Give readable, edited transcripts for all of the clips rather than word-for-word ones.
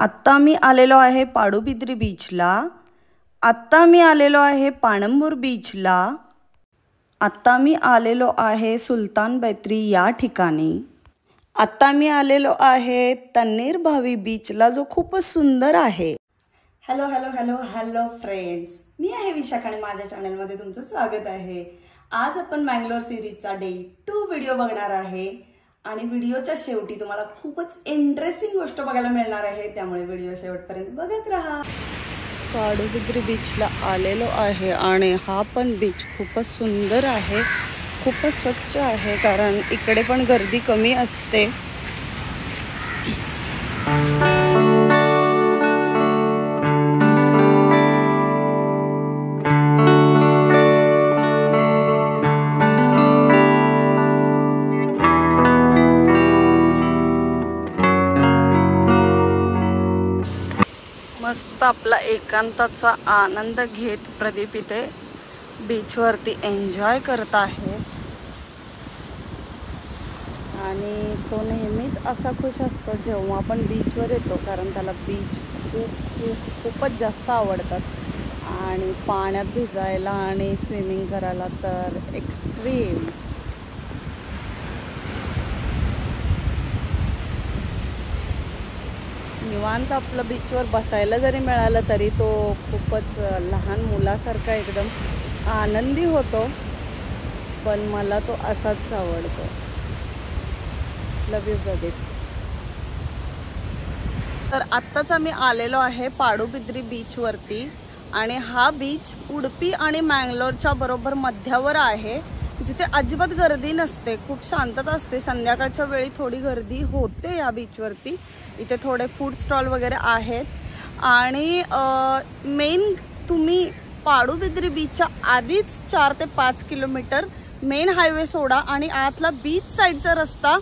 आत्ता मी आलेलो आहे पाडूबिद्री बीचला। आत्ता मी आलेलो आहे पाणंबूर बीचला। आत्ता मी आलेलो आहे सुलतान बैतरी या ठिकाणी। आत्ता मी आलेलो आहे तन्नीर भावी बीचला, जो खूपच सुंदर आहे। Hello hello hello hello friends, मी आहे विशाखा आणि माझ्या चॅनलमध्ये तुमचं स्वागत आहे। आज आपण मँगलोर सिरीजचा डे 2 व्हिडिओ बघणार आहे आणि व्हिडिओच्या शेवटी तुम्हाला खूपच इंटरेस्टिंग गोष्ट बघायला मिळणार आहे, त्यामुळे व्हिडिओ शेवटपर्यंत बघत राहा। पाडूबिद्री बीचला आलेलो आहे आणि हा पण बीच खूपच सुंदर आहे, खूपच स्वच्छ आहे, कारण इकडे पण गर्दी कमी असते। मस्त आपला एकांताचा आनंद घेत प्रदीप इथे बीचवरती एन्जॉय करत आहे आणि तो नेहमीच असा खुश असतो जेव्हा आपण बीचवर येतो, कारण त्याला बीच खूपच जास्त आवडतात आणि पाण्यात भिजायला आणि स्विमिंग करायला तर एक्स्ट्रीम। निवांत आपलं बीचवर बसायला जरी मिळालं तरी तो खूपच लहान मुलासारखा एकदम आनंदी होतो, पण मला तो असाच आवडतो। लव यू प्रदीप। तर आत्ताच आम्ही आलेलो आहे पाडूबिद्री बीचवरती आणि हा बीच उडुपी आणि मँगलोरच्या बरोबर मध्यावर आहे, जिथे अजिबात गर्दी नसते, खूप शांतता असते। संध्याकाळच्या वेळी थोडी गर्दी होते या बीचवरती, इथे थोडे फूड स्टॉल वगैरे आहेत आणि मेन तुम्ही पाडूबिद्री बीचच्या आधीच 4 ते 5 किलोमीटर मेन हायवे सोडा आणि आतला बीच साईडचा रस्ता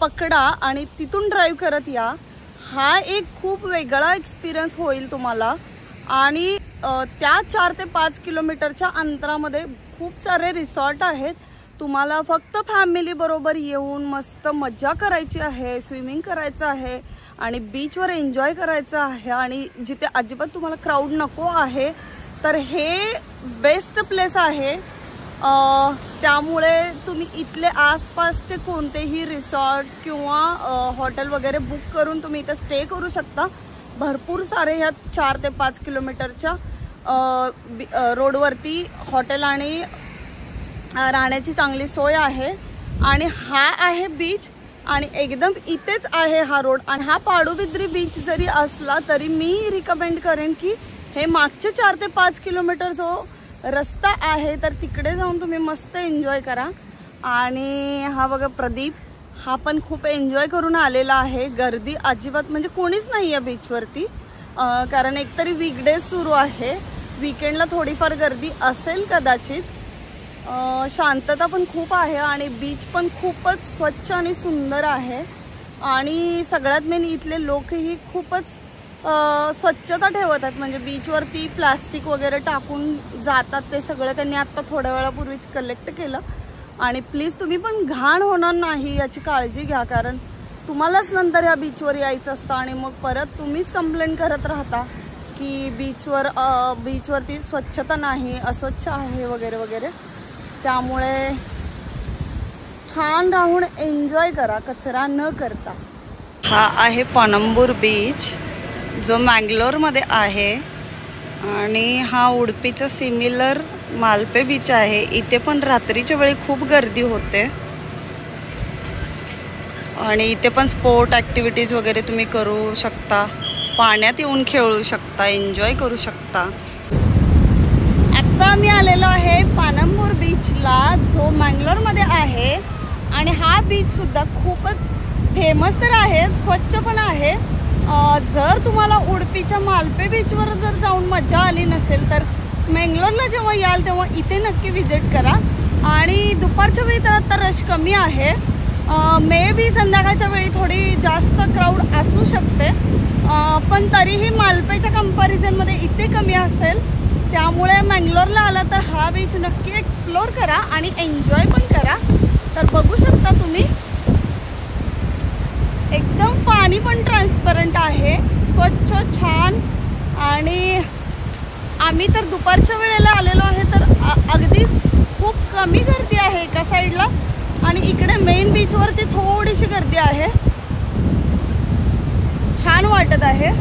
पकडा आणि तिथून ड्राईव्ह करत या। हा एक खूप वेगळा एक्सपिरियन्स होईल तुम्हाला आणि त्या 4 ते 5 किलोमीटरच्या अंतरामध्ये खूप सारे रिसॉर्ट आहेत। तुम्हाला फक्त फॅमिली बरोबर येऊन मस्त मजा करायची आहे, स्विमिंग करायचं आहे आणि बीचवर एन्जॉय करायचं आहे आणि जिथे अजिबात तुम्हाला क्राऊड नको आहे, तर हे बेस्ट प्लेस आहे। त्यामुळे तुम्ही इथले आसपासचे कोणतेही रिसॉर्ट किंवा हॉटेल वगैरे बुक करून तुम्ही इथे स्टे करू शकता। भरपूर सारे ह्या 4 ते 5 किलोमीटरच्या रोडवरती हॉटेल आणि राहण्याची चांगली सोय आहे आणि हा आहे बीच आणि एकदम इथेच आहे हा रोड। आणि हा पाडूबिद्री बीच जरी असला तरी मी रिकमेंड करेन की हे मागचे 4 ते 5 किलोमीटर जो रस्ता आहे तर तिकडे जाऊन तुम्ही मस्त एन्जॉय करा। आणि हा बघा प्रदीप, हा पण खूप एन्जॉय करून आलेला आहे। गर्दी अजिबात म्हणजे कोणीच नाही आहे बीचवरती, कारण एकतरी वीकडेज सुरू आहे, वीकेंडला थोडीफार गर्दी असेल कदाचित। शांतता पण खूप आहे आणि बीच पण खूपच स्वच्छ आणि सुंदर आहे आणि सगळ्यात मेन इथले लोकही खूपच स्वच्छता ठेवत आहेत, म्हणजे बीचवरती प्लास्टिक वगैरे टाकून जातात ते सगळं त्यांनी आता थोड्या वेळापूर्वीच कलेक्ट केलं। आणि प्लीज तुम्ही पण घाण होणार नाही याची काळजी घ्या, कारण तुम्हालाच नंतर ह्या बीचवर यायचं असतं आणि मग परत तुम्हीच कंप्लेंट करत राहता की बीचवरती स्वच्छता नाही, अस्वच्छ आहे वगैरे वगैरे। त्यामुळे छान राहून एन्जॉय करा, कचरा न करता। हा आहे पाणंबूर बीच जो मँगलोरमध्ये आहे आणि हा उडुपीचा सिमिलर मालपे बीच आहे। इथे पण रात्रीच्या वेळी खूप गर्दी होते आणि इथे पण स्पोर्ट ॲक्टिव्हिटीज वगैरे तुम्ही करू शकता, पाण्यात येऊन खेळू शकता, एन्जॉय करू शकता। आता मी आलेलो आहे पाणंबूर बीचला जो मँगलोरमध्ये आहे आणि हा बीच सुद्धा खूपच फेमस तर आहे, स्वच्छ पण आहे। जर तुम्हाला उडुपीच्या मालपे बीचवर जर जाऊन मजा आली नसेल तर मँगलोरला जेव्हा याल तेव्हा इथे नक्की विजिट करा। आणि दुपारच्या वेळी तर आता रश कमी आहे, मे बी संध्याकाळच्या वेळी थोडी जास्त क्राऊड असू शकते, पण तरीही मालपेच्या कंपॅरिझनमध्ये इथे कमी असेल। त्यामुळे मँगलोरला आला तर हा बीच नक्की एक्सप्लोर करा आणि एन्जॉय पण करा। तर बघू शकता तुम्ही एकदम पाणी पण ट्रान्सपरंट आहे, आम्ही तर दुपारच्या वेळेला आलेलो आहे, तर अगदीच खूप कमी गर्दी आहे एका साईडला आणि इकडे मेन बीचवरती थोडीशी गर्दी आहे. छान वाटत आहे.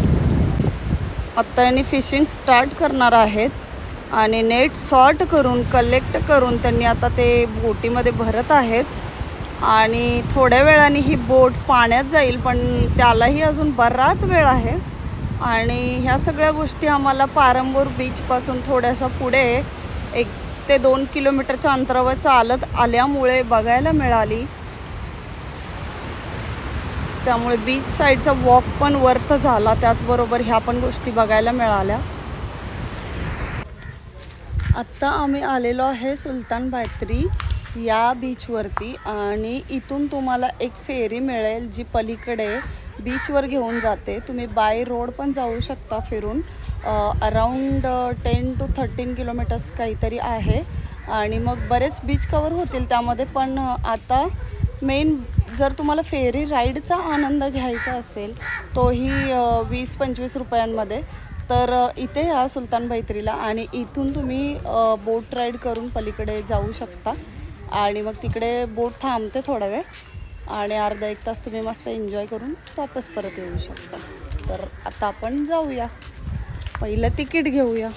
आता यांनी फिशिंग स्टार्ट करणार आहेत आणि नेट सॉर्ट करून कलेक्ट करून त्यांनी आता ते बोटीमध्ये भरत आहेत आणि थोड्या वेळाने ही बोट पाण्यात जाईल, पण त्यालाही अजून बराच वेळ आहे. आणि ह्या सगळ्या गोष्टी आम्हाला पारंबोर बीचपासून थोड्याशा पुढे 1 ते 2 किलोमीटरच्या अंतरावर चालत आल्यामुळे बघायला मिळाली. त्यामुळे बीच साईडचा वॉक पण वर्थ झाला, त्याचबरोबर ह्या पण गोष्टी बघायला मिळाल्या. आत्ता आम्ही आलेलो आहे सुलतान बायत्री या बीचवरती आणि इथून तुम्हाला एक फेरी मिळेल जी पलीकडे बीचवर घेऊन जाते. तुम्ही बाय रोड पण जाऊ शकता फिरून. अराऊंड 10 to 13 किलोमीटर्स काहीतरी आहे आणि मग बरेच बीच कवर होतील त्यामध्ये. पण आता मेन जर तुम्हाला फेरी राईडचा आनंद घ्यायचा असेल तोही 20-25 रुपयांमध्ये, तर इथे या सुलतान बायत्रीला आणि इथून तुम्ही बोट राईड करून पलीकडे जाऊ शकता आणि मग तिकडे बोट थांबते थोडा वेळ आणि अर्धा 1 तास तुम्ही मस्त एन्जॉय करून वापस परत येऊ शकता. तर आता आपण जाऊया, पहिलं तिकीट घेऊया.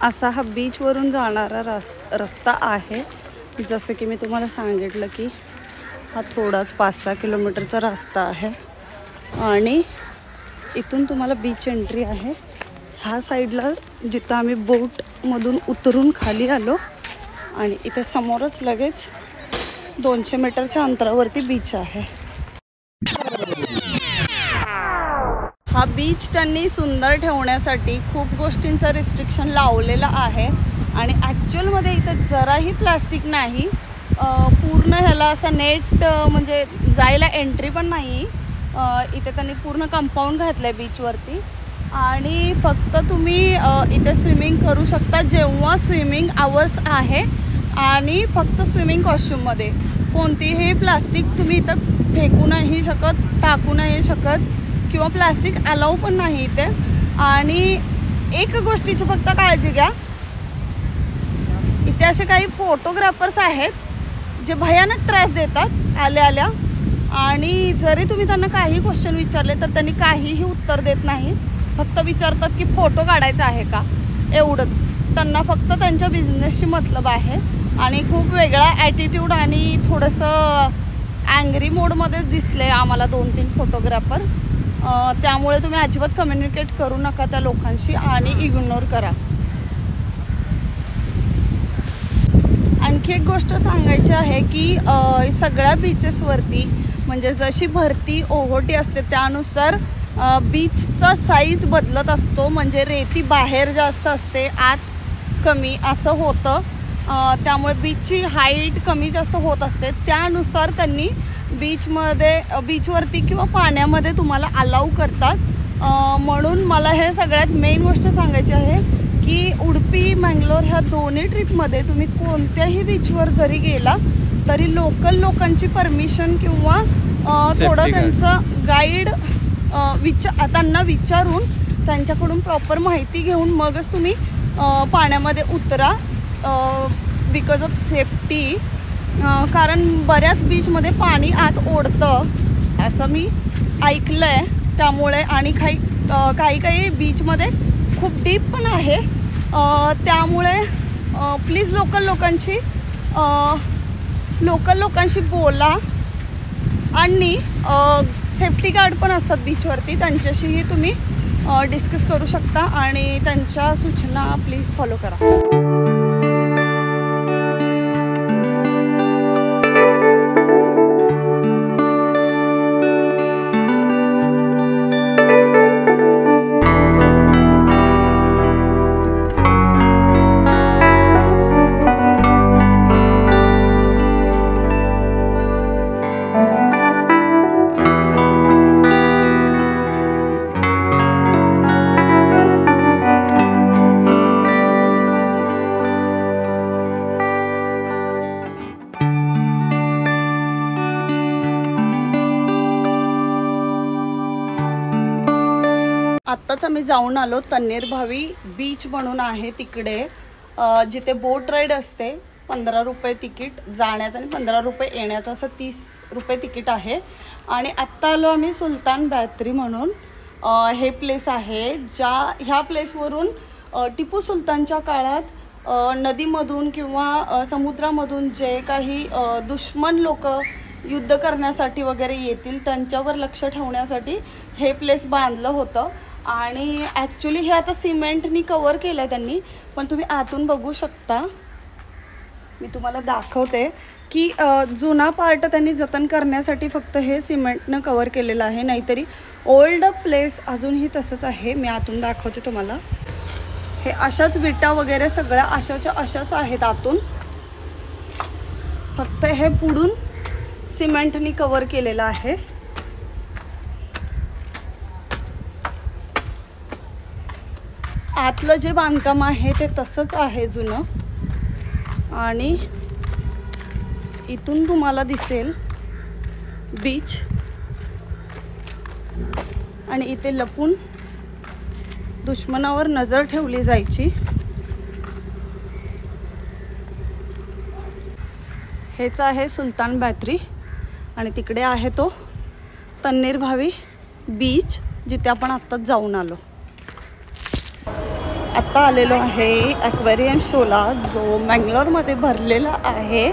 असा हा बीचवरून जाणारा रस्ता आहे. जसं की मी तुम्हाला सांगितलं की हा थोडाच 5-6 किलोमीटरचा रस्ता आहे आणि इथून तुम्हाला बीच एंट्री आहे. ह्या साईडला जिथं आम्ही बोटमधून उतरून खाली आलो आणि इथे समोरच लगेच 200 मीटरच्या अंतरावरती बीच आहे. हा बीच त्यांनी सुंदर ठेवण्यासाठी खूप गोष्टींचं रिस्ट्रिक्शन लावलेलं आहे आणि ॲक्च्युअलमध्ये इथं जराही प्लास्टिक नाही. पूर्ण ह्याला असं नेट म्हणजे जायला एंट्री पण नाही. इथे त्यांनी पूर्ण कंपाऊंड घातलं आहे बीचवरती आणि फक्त तुम्ही इथे स्विमिंग करू शकता जेव्हा स्विमिंग आवर्स आहे आणि फक्त स्विमिंग कॉस्ट्यूममध्ये. कोणतीही प्लास्टिक तुम्ही इथं फेकू नाही शकत, टाकू नाही शकत किंवा प्लास्टिक अलाउ पण नाही इथे. आणि एक गोष्टीची फक्त काळजी घ्या, इथे असे काही फोटोग्राफर्स आहेत जे भयानक त्रास देतात आल्या आणि जरी तुम्ही त्यांना काही क्वेश्चन विचारले तर त्यांनी काहीही उत्तर देत नाहीत. फक्त विचारतात की फोटो काढायचा आहे का, एवढंच. त्यांना फक्त त्यांच्या बिझनेसशी मतलब आहे आणि खूप वेगळा ॲटिट्यूड आणि थोडंसं अँग्री मोडमध्येच दिसले आम्हाला 2-3 फोटोग्राफर. त्यामुळे तुम्ही अजिबात कम्युनिकेट करू नका त्या लोकांशी आणि इग्नोर करा. आणखी एक गोष्ट सांगायची आहे की सगळ्या बीचेसवरती म्हणजे जशी भरती ओहोटी असते त्यानुसार बीचचा साईज बदलत असतो. म्हणजे रेती बाहेर जास्त असते, आत कमी असं होतं. त्यामुळे बीचची हाईट कमी जास्त होत असते. त्यानुसार त्यांनी बीचवरती किंवा पाण्यामध्ये तुम्हाला अलाउ करतात. म्हणून मला हे सगळ्यात मेन गोष्ट सांगायची आहे की उडुपी मंगलोर ह्या दोन्ही ट्रिपमध्ये तुम्ही कोणत्याही बीचवर जरी गेला तरी लोकल लोकांची परमिशन किंवा थोडं त्यांचं गाईड त्यांना विचारून त्यांच्याकडून प्रॉपर माहिती घेऊन मगच तुम्ही पाण्यामध्ये उतरा. Because of safety. कारण बऱ्याच बीचमध्ये पाणी आत ओढतं असं मी ऐकलं आहे. त्यामुळे आणि काही बीचमध्ये खूप डीप पण आहे. त्यामुळे प्लीज लोकल लोकांची लोकल लोकांशी बोला आणि सेफ्टी गार्ड पण असतात बीचवरती, त्यांच्याशीही तुम्ही डिस्कस करू शकता आणि त्यांच्या सूचना प्लीज फॉलो करा. आत्ताच आम्ही जाऊन आलो. तन्नीरभावी बीच म्हणून आहे तिकडे, जिथे बोट राईड असते. 15 रुपये तिकीट जाण्याचं आणि 15 रुपये येण्याचं, असं 30 रुपये तिकीट आहे. आणि आत्ता आलो आम्ही सुलतान बॅतरी म्हणून. हे प्लेस आहे ह्या प्लेसवरून टिपू सुलतानच्या काळात नदीमधून किंवा समुद्रामधून जे काही दुश्मन लोक युद्ध करण्यासाठी वगैरे येतील त्यांच्यावर लक्ष ठेवण्यासाठी हे प्लेस बांधलं होतं. आणि ॲक्च्युली हे आता सिमेंटनी कवर केलं आहे त्यांनी, पण तुम्ही आतून बघू शकता. मी तुम्हाला दाखवते की जुना पार्ट त्यांनी जतन करण्यासाठी फक्त हे सिमेंटनं कवर केलेलं आहे, नाहीतरी ओल्ड प्लेस अजूनही तसंच आहे. मी आतून दाखवते तुम्हाला. हे अशाच विटा वगैरे सगळ्या अशाच आहेत आतून, फक्त हे पुढून सिमेंटनी कवर केलेलं आहे. आतलं जे बांधकाम आहे ते तसंच आहे जुनं. आणि इथून तुम्हाला दिसेल बीच आणि इथे लपून दुश्मनावर नजर ठेवली जायची. हेच आहे सुलतान बॅतरी आणि तिकडे आहे तो तन्नीरभावी बीच, जिथे आपण आत्ताच जाऊन आलो. आत्ता आलेलो आहे ॲक्वेरियम शोला, जो मँगलोरमध्ये भरलेला आहे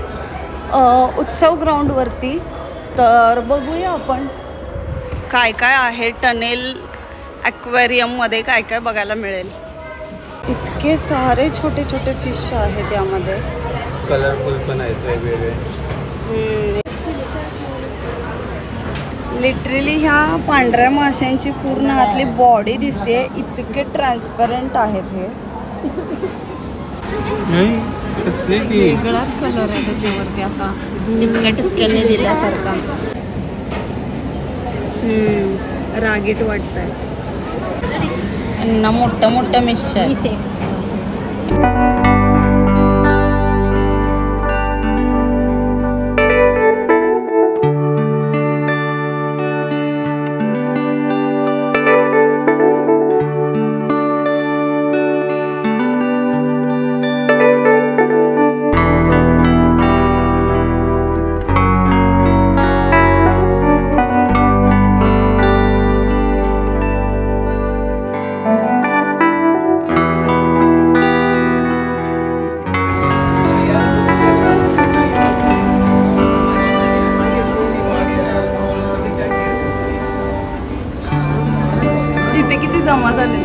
उत्सव ग्राउंडवरती. तर बघूया आपण काय काय आहे टनेल ॲक्वेरियममध्ये, काय काय बघायला मिळेल. इतके सारे छोटे छोटे फिश आहेत यामध्ये, कलरफुल पण आहेत वेगवेगळे. लिटरली ह्या पांढऱ्या माशांची पूर्ण आतली बॉडी दिसते, इतके ट्रान्सपरंट आहेत हे. वेगळाच कलर आहे त्याच्यावरती, असा टिपक्या टिपक्याने दिल्यासारखा. रागीट वाटतंय. यांना मोठ्या मोठ्या मिश्या आहेत. इथे किती जमा झाले.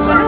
पण